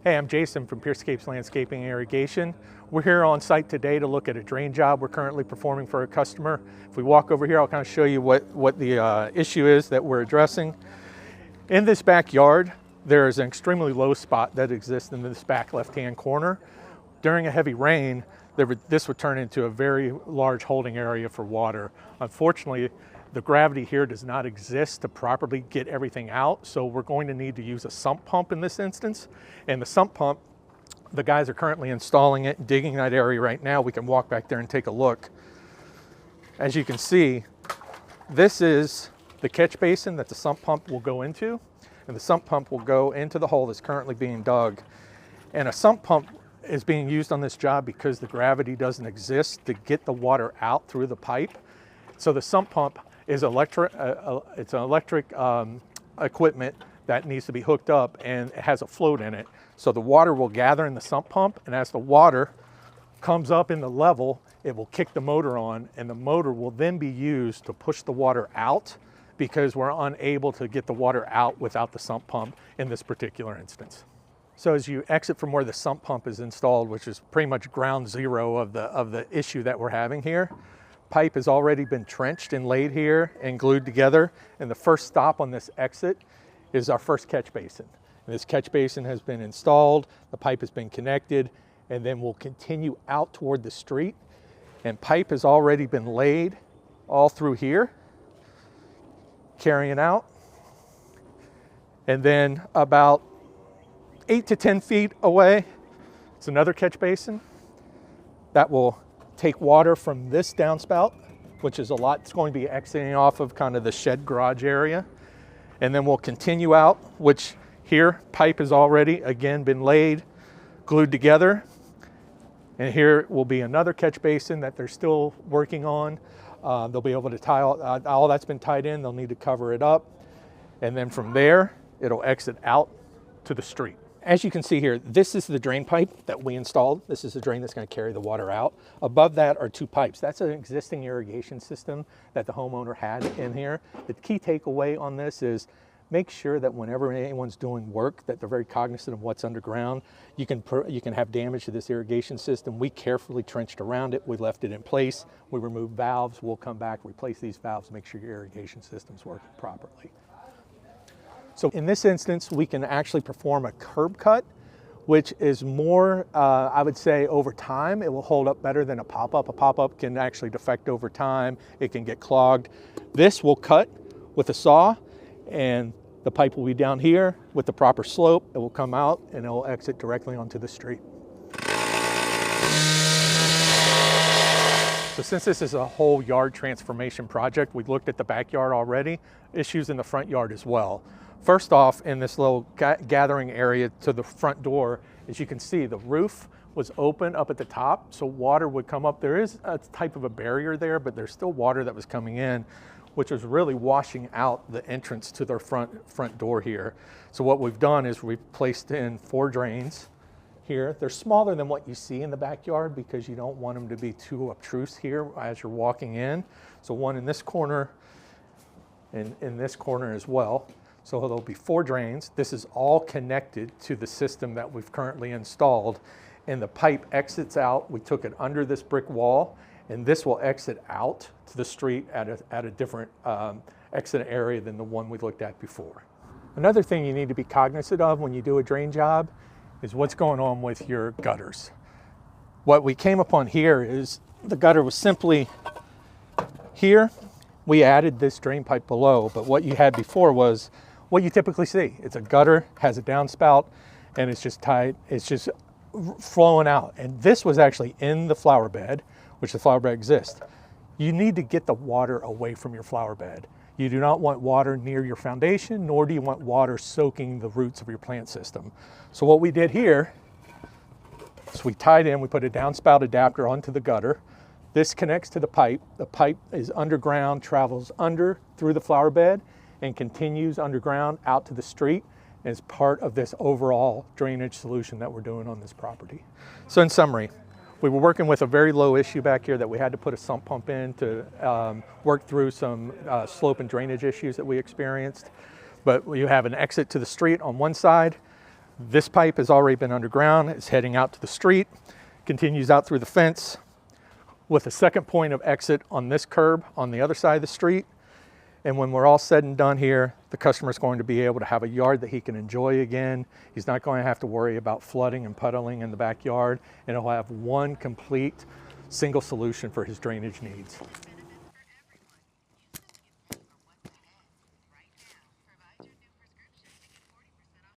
Hey, I'm Jason from Pearce Scapes Landscaping and Irrigation. We're here on site today to look at a drain job we're currently performing for a customer. If we walk over here, I'll kind of show you what the issue is that we're addressing. In this backyard, there is an extremely low spot that exists in this back left-hand corner. During a heavy rain, this would turn into a very large holding area for water. Unfortunately, the gravity here does not exist to properly get everything out, so we're going to need to use a sump pump in this instance. And the sump pump, the guys are currently installing it, digging that area right now. We can walk back there and take a look. As you can see, this is the catch basin that the sump pump will go into, and the sump pump will go into the hole that's currently being dug. And a sump pump is being used on this job because the gravity doesn't exist to get the water out through the pipe. So the sump pump is it's an electric equipment that needs to be hooked up, and it has a float in it. So the water will gather in the sump pump, and as the water comes up in the level, it will kick the motor on, and the motor will then be used to push the water out because we're unable to get the water out without the sump pump in this particular instance. So as you exit from where the sump pump is installed, which is pretty much ground zero of the issue that we're having here, pipe has already been trenched and laid here and glued together, and the first stop on this exit is our first catch basin. And this catch basin has been installed, the pipe has been connected, and then we'll continue out toward the street, and pipe has already been laid all through here, carrying out. And then about 8 to 10 feet away, it's another catch basin that will take water from this downspout, which is a lot. It's going to be exiting off of kind of the shed garage area. And then we'll continue out, which here, pipe has already, again, been laid, glued together. And here will be another catch basin that they're still working on. They'll be able to tie all that's been tied in. They'll need to cover it up. And then from there, it'll exit out to the street. As you can see here, this is the drain pipe that we installed. This is the drain that's going to carry the water out. Above that are two pipes. That's an existing irrigation system that the homeowner had in here. The key takeaway on this is make sure that whenever anyone's doing work that they're very cognizant of what's underground. You can have damage to this irrigation system. We carefully trenched around it. We left it in place. We removed valves. We'll come back, replace these valves, make sure your irrigation system's working properly. So in this instance, we can actually perform a curb cut, which is more, I would say, over time, it will hold up better than a pop-up. A pop-up can actually defect over time. It can get clogged. This will cut with a saw, and the pipe will be down here with the proper slope. It will come out, and it will exit directly onto the street. So since this is a whole yard transformation project, we've looked at the backyard already, issues in the front yard as well. First off, in this little gathering area to the front door, as you can see, the roof was open up at the top, so water would come up. There is a type of a barrier there, but there's still water that was coming in, which was really washing out the entrance to their front door here. So what we've done is we've placed in 4 drains here. They're smaller than what you see in the backyard because you don't want them to be too obtruse here as you're walking in. So one in this corner and in this corner as well. So there'll be 4 drains. This is all connected to the system that we've currently installed, and the pipe exits out. We took it under this brick wall, and this will exit out to the street at a different exit area than the one we looked at before. Another thing you need to be cognizant of when you do a drain job is what's going on with your gutters. What we came upon here is the gutter was simply here. We added this drain pipe below, but what you had before was what you typically see. It's a gutter, has a downspout, and it's just tight. It's just flowing out. And this was actually in the flower bed, which the flower bed exists. You need to get the water away from your flower bed. You do not want water near your foundation, nor do you want water soaking the roots of your plant system. So what we did here is we tied in, we put a downspout adapter onto the gutter. This connects to the pipe. The pipe is underground, travels under through the flower bed, and continues underground out to the street as part of this overall drainage solution that we're doing on this property. So in summary, we were working with a very low issue back here that we had to put a sump pump in to work through some slope and drainage issues that we experienced. But you have an exit to the street on one side, This pipe has already been underground. It's heading out to the street, continues out through the fence with a second point of exit on this curb on the other side of the street. And when we're all said and done here, the customer is going to be able to have a yard that he can enjoy again. He's not going to have to worry about flooding and puddling in the backyard, and he'll have one complete single solution for his drainage needs.